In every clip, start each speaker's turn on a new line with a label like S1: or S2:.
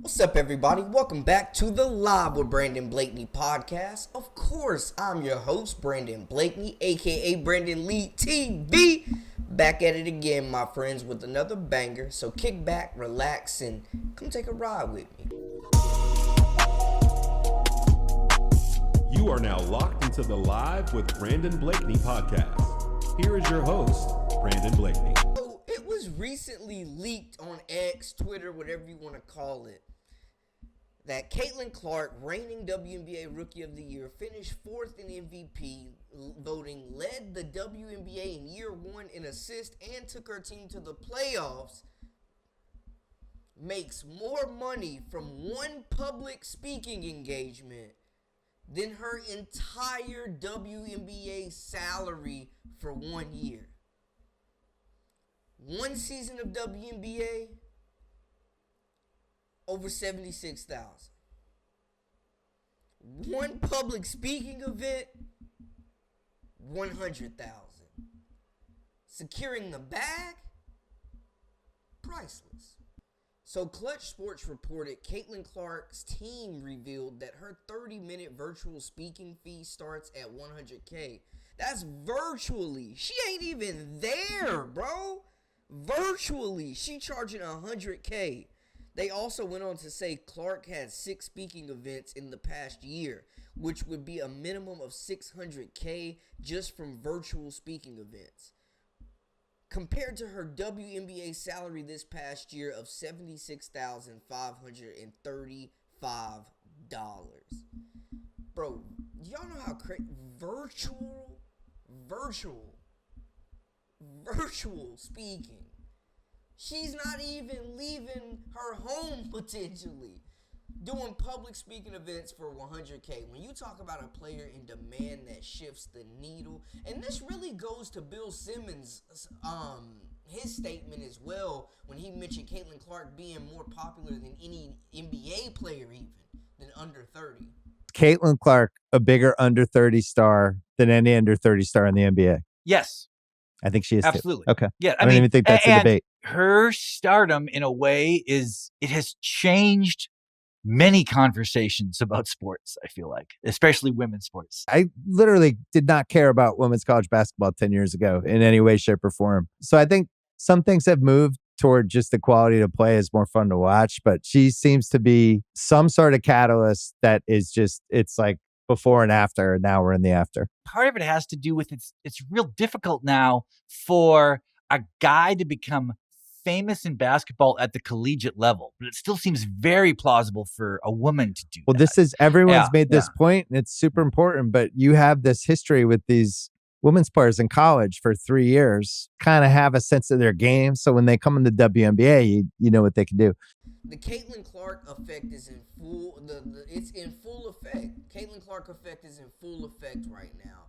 S1: What's up, everybody? Welcome back to the Live with Brandon Blakeney podcast. Of course, I'm your host, Brandon Blakeney, aka Brandon Lee TV. Back at it again, my friends, with another banger. So kick back, relax, and come take a ride with me.
S2: You are now locked into the Live with Brandon Blakeney podcast. Here is your host, Brandon Blakeney.
S1: So it was recently leaked on X, Twitter, whatever you want to call it, that Caitlin Clark, reigning WNBA Rookie of the Year, finished fourth in MVP voting, led the WNBA in year one in assists, and took her team to the playoffs, makes more money from one public speaking engagement than her entire WNBA salary for 1 year. One season of WNBA, over 76,000. One public speaking event, 100,000. Securing the bag, priceless. So Clutch Sports reported Caitlin Clark's team revealed that her 30-minute virtual speaking fee starts at $100K. That's virtually. She ain't even there, bro. Virtually, she charging $100K. They also went on to say Clark had 6 speaking events in the past year, which would be a minimum of $600K just from virtual speaking events, compared to her WNBA salary this past year of $76,535. Bro, y'all know how crazy virtual speaking. She's not even leaving her home, potentially, doing public speaking events for $100K. When you talk about a player in demand that shifts the needle, and this really goes to Bill Simmons' his statement as well, when he mentioned Caitlin Clark being more popular than any NBA player even, than under 30.
S3: Caitlin Clark, a bigger under 30 star than any under 30 star in the NBA?
S4: Yes.
S3: I think she is
S4: Absolutely.
S3: Too. Okay.
S4: Yeah.
S3: I don't even think that's a debate.
S4: Her stardom, in a way, it has changed many conversations about sports, I feel like, especially women's sports.
S3: I literally did not care about women's college basketball 10 years ago in any way, shape, or form. So I think some things have moved toward just the quality to play is more fun to watch, but she seems to be some sort of catalyst that is just, it's like before and after, and now we're in the after.
S4: Part of it has to do with it's real difficult now for a guy to become famous in basketball at the collegiate level, but it still seems very plausible for a woman to do
S3: Well,
S4: that.
S3: this is, everyone's made this point, and it's super important, but you have this history with these women's players in college for 3 years, kind of have a sense of their game. So when they come in the WNBA, you know what they can do.
S1: The Caitlin Clark effect is in full. It's in full effect. Caitlin Clark effect is in full effect right now.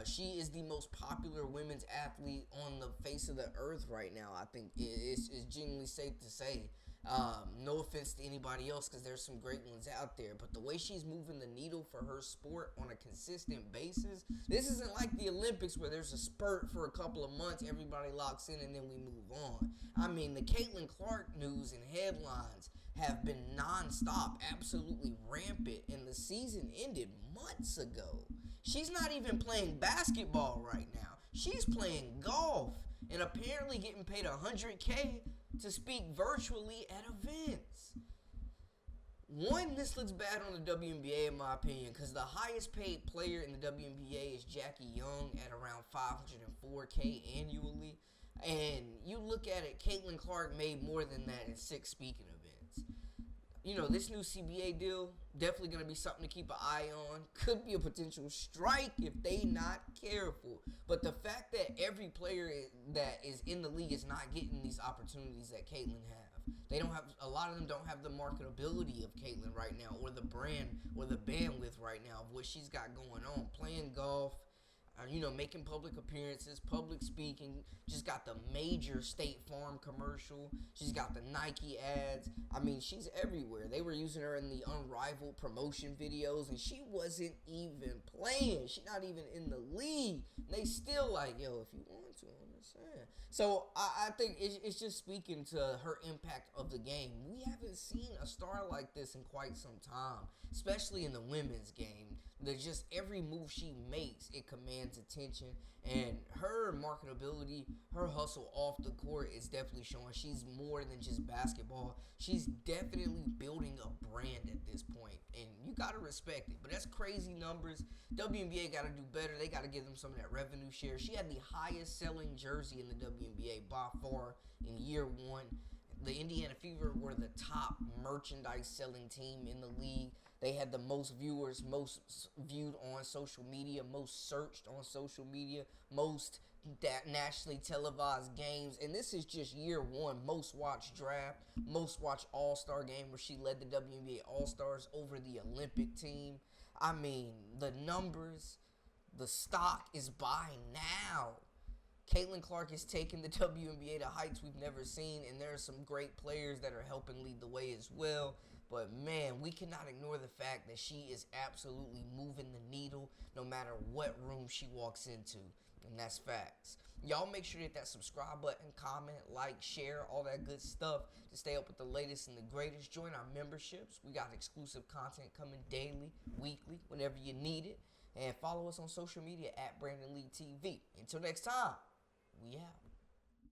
S1: She is the most popular women's athlete on the face of the earth right now. I think it's genuinely safe to say. No offense to anybody else, because there's some great ones out there, but the way she's moving the needle for her sport on a consistent basis, this isn't like the Olympics where there's a spurt for a couple of months, everybody locks in, and then we move on. I mean, the Caitlin Clark news and headlines have been nonstop, absolutely rampant, and the season ended months ago. She's not even playing basketball right now. She's playing golf and apparently getting paid $100K to speak virtually at events. One, this looks bad on the WNBA in my opinion, because the highest paid player in the WNBA is Jackie Young at around $504K annually. And you look at it, Caitlin Clark made more than that in 6 speaking events. You know, this new CBA deal, definitely going to be something to keep an eye on. Could be a potential strike if they not careful. But the fact that every player that is in the league is not getting these opportunities that Caitlin have. They don't have, a lot of them don't have the marketability of Caitlin right now, or the brand, or the bandwidth right now of what she's got going on. Playing golf, making public appearances, public speaking. Just got the major State Farm commercial. She's got the Nike ads. I mean, she's everywhere. They were using her in the Unrivaled promotion videos, and she wasn't even playing. She's not even in the league. And they still like, yo, if you want to, I'm just saying. So I think it's just speaking to her impact of the game. We haven't seen a star like this in quite some time, especially in the women's game. There's just every move she makes, it commands attention, and her marketability, her hustle off the court is definitely showing. She's more than just basketball. She's definitely building a brand at this point, and you gotta respect it. But that's crazy numbers. WNBA gotta do better. They gotta give them some of that revenue share. She had the highest selling jersey in the WNBA by far in year one. The Indiana Fever were the top merchandise selling team in the league. They had the most viewers, most viewed on social media, most searched on social media, most nationally televised games. And this is just year one. Most watched draft, most watched All-Star game where she led the WNBA All-Stars over the Olympic team. I mean, the numbers, the stock is buying now. Caitlin Clark is taking the WNBA to heights we've never seen, and there are some great players that are helping lead the way as well. But, man, we cannot ignore the fact that she is absolutely moving the needle no matter what room she walks into, and that's facts. Y'all make sure to hit that subscribe button, comment, like, share, all that good stuff to stay up with the latest and the greatest. Join our memberships. We got exclusive content coming daily, weekly, whenever you need it. And follow us on social media at Brandon Lee TV. Until next time, we out.